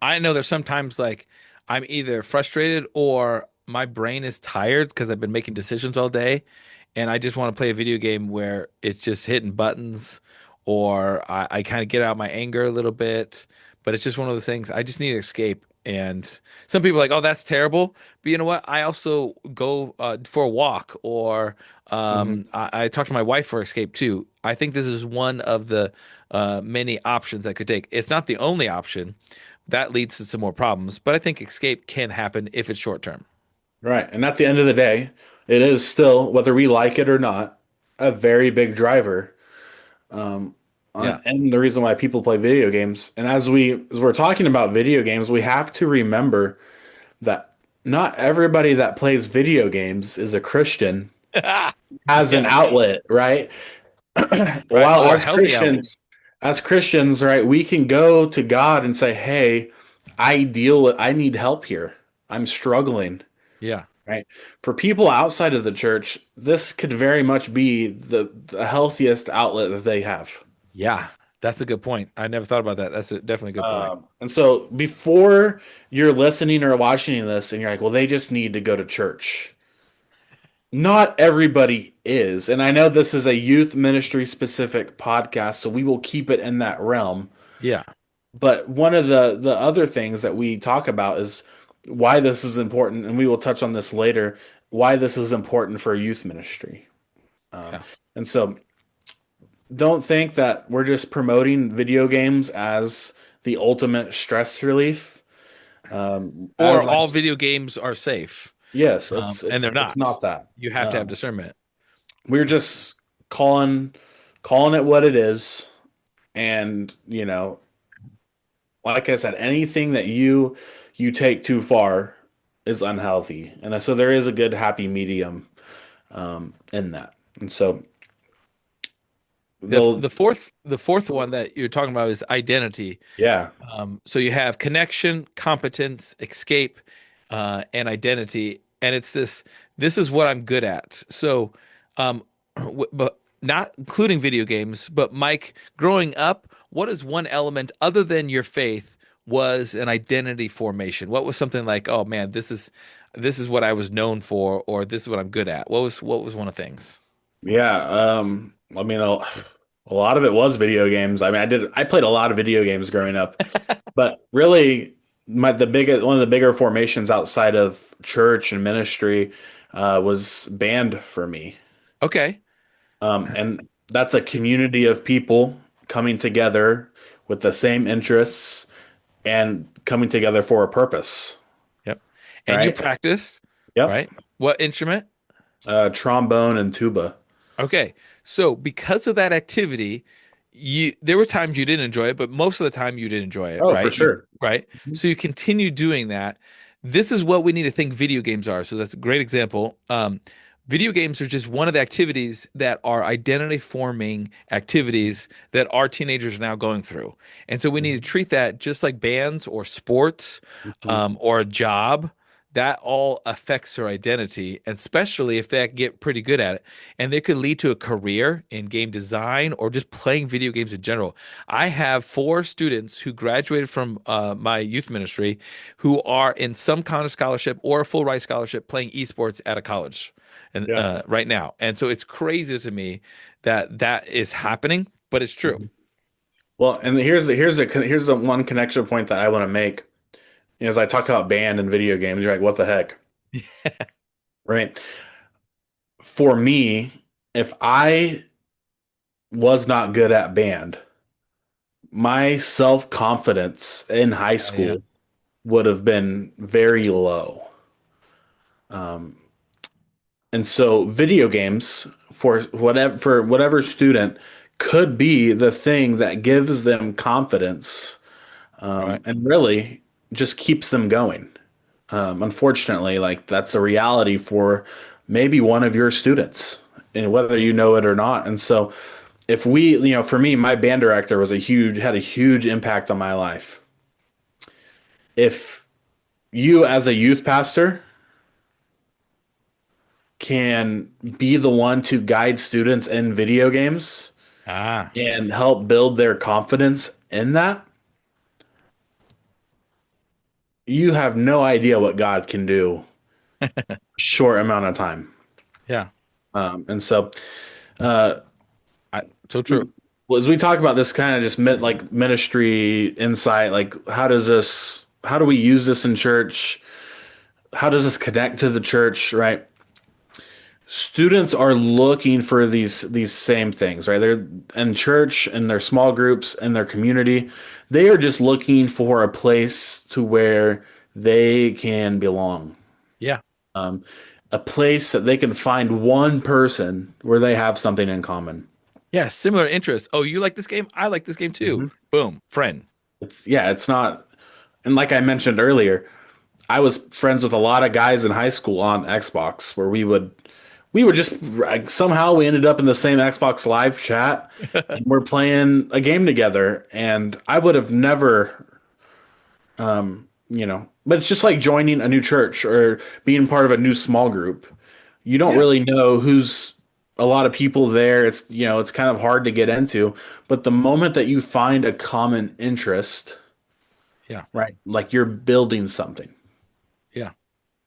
I know there's sometimes like I'm either frustrated or my brain is tired because I've been making decisions all day and I just want to play a video game where it's just hitting buttons or I kind of get out my anger a little bit. But it's just one of those things. I just need to escape. And some people are like, oh, that's terrible. But you know what? I also go for a walk or Hmm. I talk to my wife for escape too. I think this is one of the many options I could take. It's not the only option. That leads to some more problems, but I think escape can happen if it's short term. Right. And at the end of the day, it is still, whether we like it or not, a very big driver. Um, Yeah. and the reason why people play video games. And as we're talking about video games, we have to remember that not everybody that plays video games is a Christian, has an Yeah, outlet, right? right. While Or a healthy outlet. As Christians, right, we can go to God and say, "Hey, I need help here. I'm struggling." Yeah. Right? For people outside of the church, this could very much be the healthiest outlet that they have. Yeah. That's a good point. I never thought about that. That's definitely a good point. And so before you're listening or watching this and you're like, well, they just need to go to church. Not everybody is. And I know this is a youth ministry specific podcast, so we will keep it in that realm. Yeah. But one of the other things that we talk about is why this is important, and we will touch on this later, why this is important for youth ministry. Um, Yeah. and so don't think that we're just promoting video games as the ultimate stress relief. Or As I all video games are safe. yes, And they're it's not. not that. You have to have discernment. We're just calling it what it is, and like I said, anything that you take too far is unhealthy, and so there is a good happy medium in that. And so The they'll the fourth one that you're talking about is identity. yeah So you have connection, competence, escape, and identity, and it's this. This is what I'm good at. So, but not including video games. But Mike, growing up, what is one element other than your faith was an identity formation? What was something like, oh man, this is what I was known for, or this is what I'm good at? What was one of the things? yeah. I mean, a lot of it was video games. I mean, I played a lot of video games growing up, but really, one of the bigger formations outside of church and ministry was band for me. Okay. And that's a community of people coming together with the same interests and coming together for a purpose, Yep. And you right? practiced, Yep. right? What instrument? Trombone and tuba. Okay. So because of that activity, you there were times you didn't enjoy it, but most of the time you did enjoy it, Oh, for right? sure. Right? So you continue doing that. This is what we need to think video games are. So that's a great example. Video games are just one of the activities that are identity forming activities that our teenagers are now going through. And so we need to treat that just like bands or sports, Mhm. or a job. That all affects their identity, especially if they get pretty good at it. And they could lead to a career in game design or just playing video games in general. I have four students who graduated from my youth ministry who are in some kind of scholarship or a full ride scholarship playing esports at a college and Yeah. right now. And so it's crazy to me that that is happening, but it's true. Mhm. Well, and here's the one connection point that I want to make. As I talk about band and video games, you're like, what the heck, right? For me, if I was not good at band, my self-confidence in high Yeah. school would have been very low. Um, and so video games for whatever student could be the thing that gives them confidence, Right. and really just keeps them going. Unfortunately, like that's a reality for maybe one of your students, and whether you know it or not. And so if for me, my band director had a huge impact on my life. If you as a youth pastor can be the one to guide students in video games Ah, and help build their confidence in that, you have no idea what God can do short amount of time. yeah. And so, uh, So true. well, as we talk about this kind of just like ministry insight, like how do we use this in church? How does this connect to the church, right? Students are looking for these same things, right? They're in church and their small groups and their community. They are just looking for a place to where they can belong. Yeah. Um, a place that they can find one person where they have something in common. Yeah. Similar interests. Oh, you like this game? I like this game too. Mhm. Boom. Friend. It's not, and like I mentioned earlier, I was friends with a lot of guys in high school on Xbox where we would just like, somehow we ended up in the same Xbox Live chat and we're playing a game together. And I would have never, but it's just like joining a new church or being part of a new small group. You don't Yeah, really know who's a lot of people there. It's kind of hard to get into, but the moment that you find a common interest, yeah, right, like you're building something, yeah.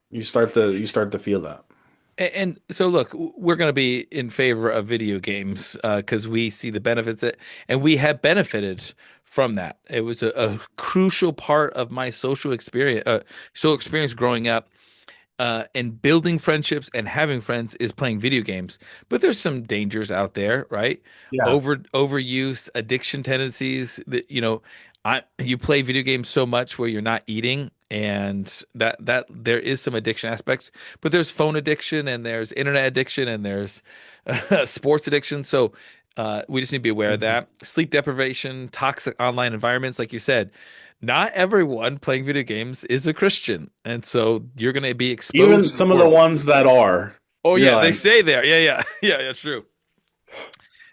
you start to feel that. And so, look, we're going to be in favor of video games because we see the benefits and we have benefited from that. It was a crucial part of my social experience growing up. And building friendships and having friends is playing video games. But there's some dangers out there, right? Yeah. Overuse, addiction tendencies. That you play video games so much where you're not eating, and that there is some addiction aspects. But there's phone addiction, and there's internet addiction, and there's sports addiction. So. We just need to be aware of Mhm. that. Sleep deprivation, toxic online environments, like you said, not everyone playing video games is a Christian, and so you're going to be Even exposed to the some of the world. ones that are, Oh you're yeah, they like say there. Yeah, yeah, yeah, yeah. True.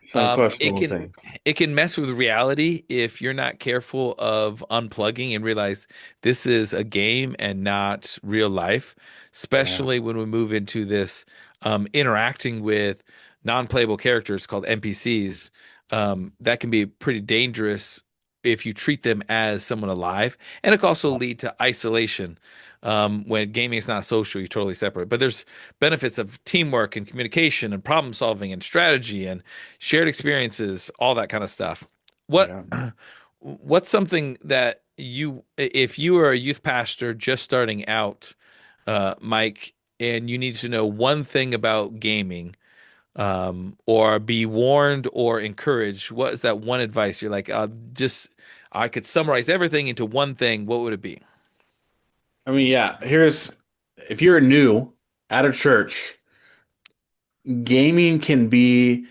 some It questionable can things. it can mess with reality if you're not careful of unplugging and realize this is a game and not real life. Yeah. Especially when we move into this interacting with non-playable characters called NPCs. That can be pretty dangerous if you treat them as someone alive, and it can also lead to isolation. When gaming is not social, you're totally separate. But there's benefits of teamwork and communication and problem solving and strategy and shared experiences, all that kind of stuff. What Yeah. what's something that if you are a youth pastor just starting out, Mike, and you need to know one thing about gaming, or be warned or encouraged, what is that one advice? You're like, just I could summarize everything into one thing. What would it be? I mean, yeah, if you're new at a church, gaming can be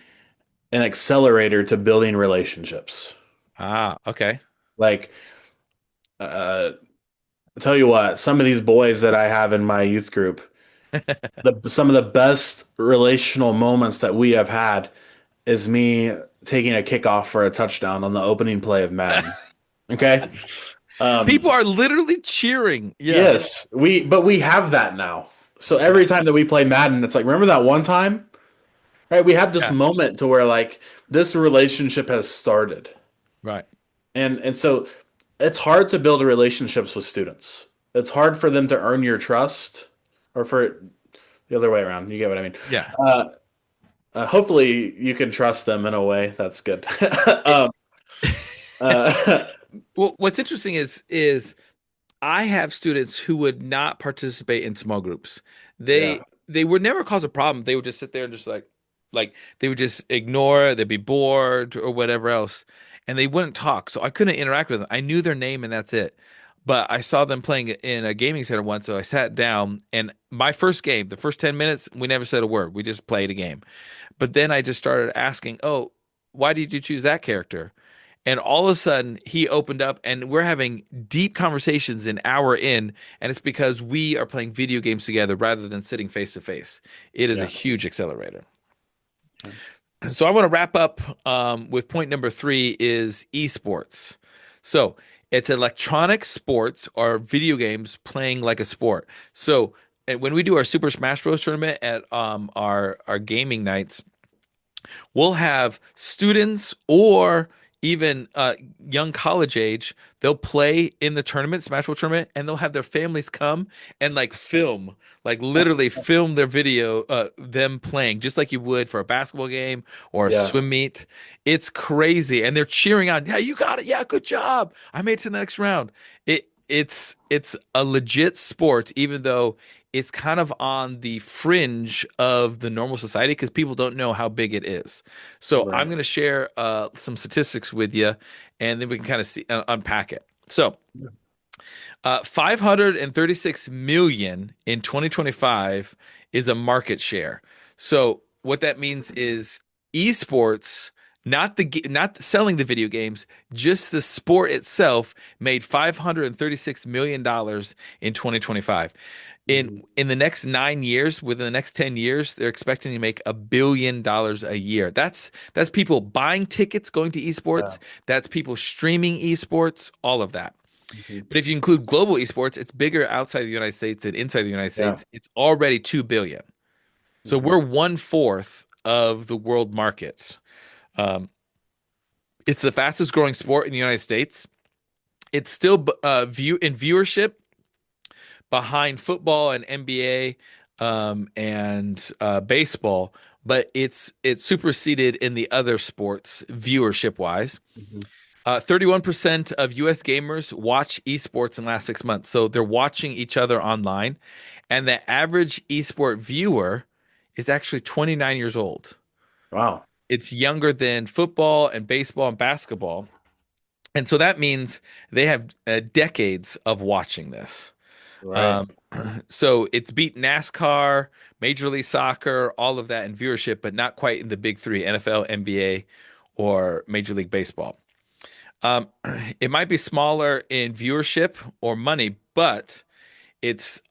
an accelerator to building relationships. Ah, okay. Like, uh, I'll tell you what, some of these boys that I have in my youth group, some of the best relational moments that we have had is me taking a kickoff for a touchdown on the opening play of Madden. Okay? People Um, are literally cheering. Yeah. yes, but we have that now. So Yeah. every time that we play Madden, it's like, remember that one time? Right? We have this Yeah. moment to where like this relationship has started. Right. And so it's hard to build relationships with students. It's hard for them to earn your trust or for the other way around. You get what I mean? Yeah. Uh, hopefully you can trust them in a way that's good. It, um, uh, well, what's interesting is I have students who would not participate in small groups. yeah, They would never cause a problem. They would just sit there and just like they would just ignore, they'd be bored or whatever else, and they wouldn't talk. So I couldn't interact with them. I knew their name and that's it. But I saw them playing in a gaming center once, so I sat down and my first game, the first 10 minutes, we never said a word. We just played a game. But then I just started asking, "Oh, why did you choose that character?" And all of a sudden, he opened up, and we're having deep conversations an hour in. And it's because we are playing video games together rather than sitting face to face. It is a yeah, huge accelerator. So I want to wrap up with point number three is esports. So it's electronic sports or video games playing like a sport. So and when we do our Super Smash Bros. Tournament at our gaming nights, we'll have students or even young college age. They'll play in the tournament, Smash Bros. Tournament, and they'll have their families come and like film, like literally film their video, them playing, just like you would for a basketball game or a yeah, swim meet. It's crazy, and they're cheering on. Yeah, you got it. Yeah, good job. I made it to the next round. It's a legit sport, even though it's kind of on the fringe of the normal society because people don't know how big it is. So I'm right. going to share some statistics with you, and then we can kind of see unpack it. So 536 million in 2025 is a market share. So what that means is esports not selling the video games, just the sport itself made $536 million in 2025. In Mhm. in the next 9 years, within the next 10 years, they're expecting to make $1 billion a year. That's people buying tickets going to Yeah. esports. That's people streaming esports, all of that. Mhm. But if you include global esports, it's bigger outside the United States than inside the United Yeah. States. It's already 2 billion. So Mhm. we're 1/4 of the world markets. Um, it's the fastest growing sport in the United States. It's still viewership behind football and NBA and baseball, but it's superseded in the other sports viewership wise. Mhm. 31% of US gamers watch esports in the last 6 months. So they're watching each other online. And the average esport viewer is actually 29 years old. Wow. It's younger than football and baseball and basketball. And so that means they have decades of watching this. Right. Um, so it's beat NASCAR, Major League Soccer, all of that in viewership, but not quite in the big three, NFL, NBA, or Major League Baseball. Um, it might be smaller in viewership or money, but it's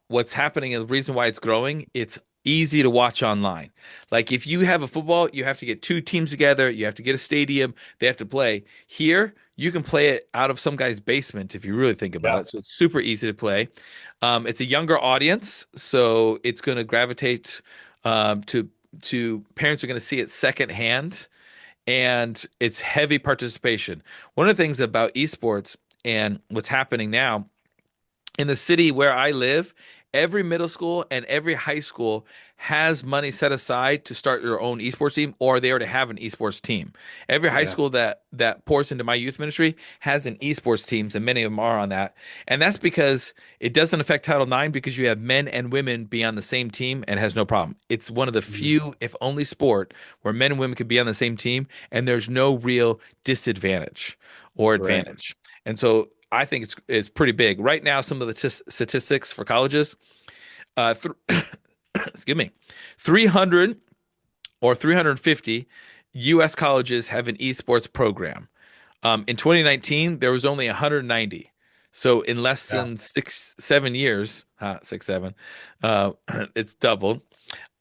what's happening and the reason why it's growing, it's easy to watch online. Like if you have a football, you have to get two teams together, you have to get a stadium, they have to play. Here, you can play it out of some guy's basement if you really think about Yeah. it. So it's super easy to play. It's a younger audience, so it's going to gravitate to parents are going to see it secondhand, and it's heavy participation. One of the things about esports and what's happening now in the city where I live, every middle school and every high school has money set aside to start their own esports team, or they already have an esports team. Every high Yeah. school that pours into my youth ministry has an esports teams, and many of them are on that. And that's because it doesn't affect Title IX because you have men and women be on the same team and it has no problem. It's one of the Mhm. few, if only sport, where men and women could be on the same team and there's no real disadvantage or Right. advantage. And so I think it's pretty big. Right now, some of the statistics for colleges, excuse me, 300 or 350 U.S. colleges have an esports program. In 2019, there was only 190. So in less Yeah. than 6, 7 years, 6, 7, uh, it's doubled.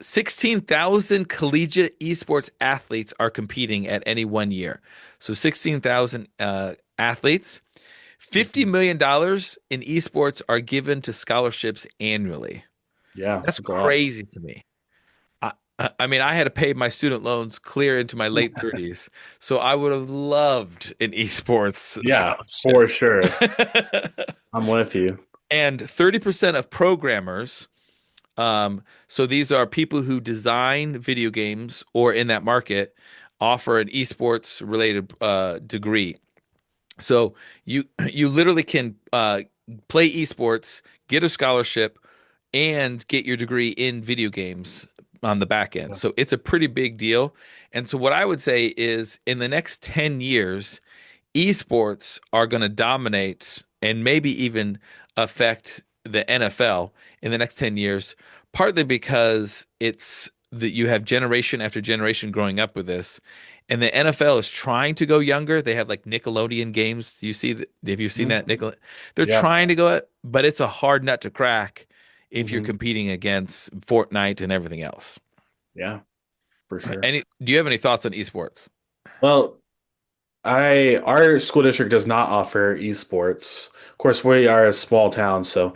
16,000 collegiate esports athletes are competing at any one year. So 16,000 athletes. $50 Mhm. million dollars in esports are given to scholarships annually. Yeah. That's That's a lot. crazy to me. I mean, I had to pay my student loans clear into my late 30s, so I would have loved an esports Yeah, scholarship. for sure. I'm with you. And 30% of programmers, so these are people who design video games or in that market, offer an esports related degree. So you literally can play esports, get a scholarship, and get your degree in video games on the back end. Yeah. So it's a pretty big deal. And so what I would say is in the next 10 years, esports are going to dominate and maybe even affect the NFL in the next 10 years, partly because it's that you have generation after generation growing up with this. And the NFL is trying to go younger. They have like Nickelodeon games. You see, have you seen that? Mhm. They're Yeah. trying to go, but it's a hard nut to crack if you're Hmm. competing against Fortnite and everything else. Yeah, for sure. Do you have any thoughts on esports? Well, I our school district does not offer esports. Of course, we are a small town, so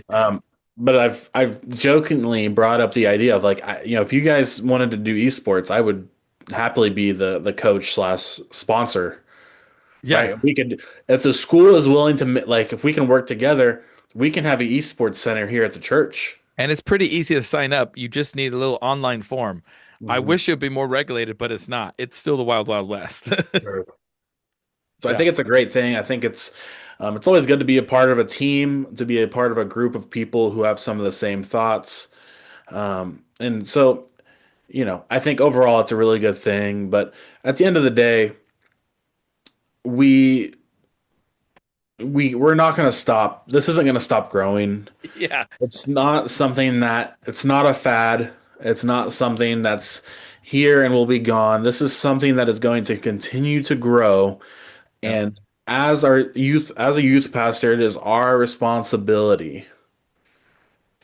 um, but I've jokingly brought up the idea of like if you guys wanted to do esports, I would happily be the coach slash sponsor, Yeah. right? We could if the school is willing to like if we can work together, we can have an esports center here at the church. And it's pretty easy to sign up. You just need a little online form. I Hmm. wish it would be more regulated, but it's not. It's still the wild, wild west. Sure. So I Yeah. think it's a great thing. I think it's always good to be a part of a team, to be a part of a group of people who have some of the same thoughts. And so, I think overall it's a really good thing. But at the end of the day, we we're not going to stop. This isn't going to stop growing. Yeah. It's not a fad. It's not something that's, here and will be gone. This is something that is going to continue to grow. Yep. And as a youth pastor, it is our responsibility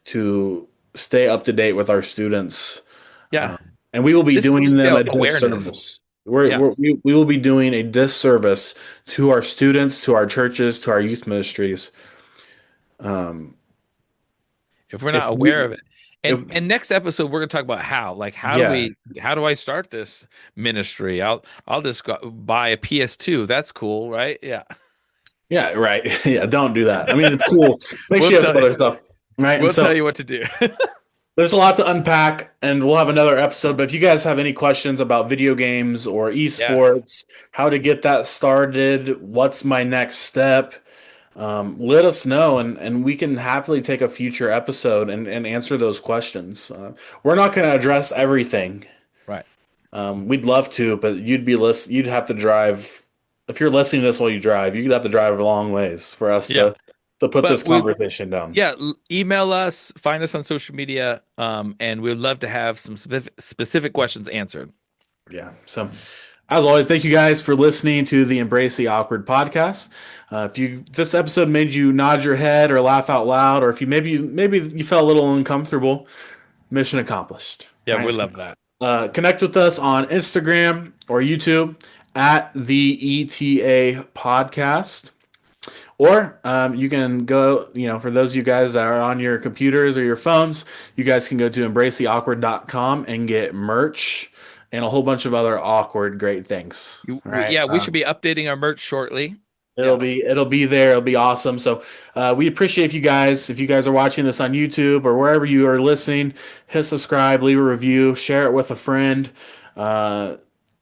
to stay up to date with our students. Yeah. And we will be This is doing just them a awareness. disservice. Yeah. We will be doing a disservice to our students, to our churches, to our youth ministries. Um, If we're if not aware we, of it. if And next episode we're gonna talk about how. Like yeah, how do I start this ministry? I'll just go buy a PS2. That's cool, right? Yeah. yeah, right, yeah, don't do that. I mean, it's cool. Make We'll sure you have tell some you. other stuff, right? And We'll tell so you what to do. there's a lot to unpack, and we'll have another episode. But if you guys have any questions about video games or Yes. esports, how to get that started, what's my next step, let us know, and we can happily take a future episode and answer those questions. We're not going to address everything. Right. We'd love to, but you'd have to drive. If you're listening to this while you drive, you'd have to drive a long ways for us Yeah. to put this But we conversation down. yeah, email us, find us on social media, and we'd love to have some specific questions answered. Yeah. So, as always, thank you guys for listening to the Embrace the Awkward podcast. If this episode made you nod your head or laugh out loud, or if maybe you felt a little uncomfortable, mission accomplished. Yeah, All we right. So, love that. connect with us on Instagram or YouTube at the ETA podcast. Or you can go, for those of you guys that are on your computers or your phones, you guys can go to embracetheawkward.com and get merch and a whole bunch of other awkward great things. All right. Yeah, we should be updating our merch shortly. It'll Yes. be it'll be there. It'll be awesome. So we appreciate if you guys are watching this on YouTube or wherever you are listening, hit subscribe, leave a review, share it with a friend. Uh,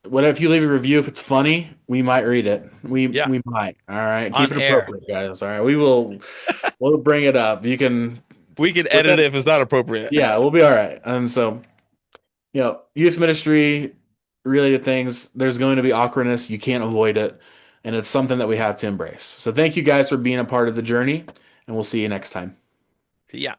whatever if you leave a review, if it's funny, we might read it. We Yeah, we might. All right. Keep on it air. appropriate, guys. All right. We'll bring it up. You can We can we're edit gonna it if it's not appropriate. yeah, we'll be all right. And so, youth ministry related things, there's going to be awkwardness. You can't avoid it. And it's something that we have to embrace. So thank you guys for being a part of the journey, and we'll see you next time. Yeah.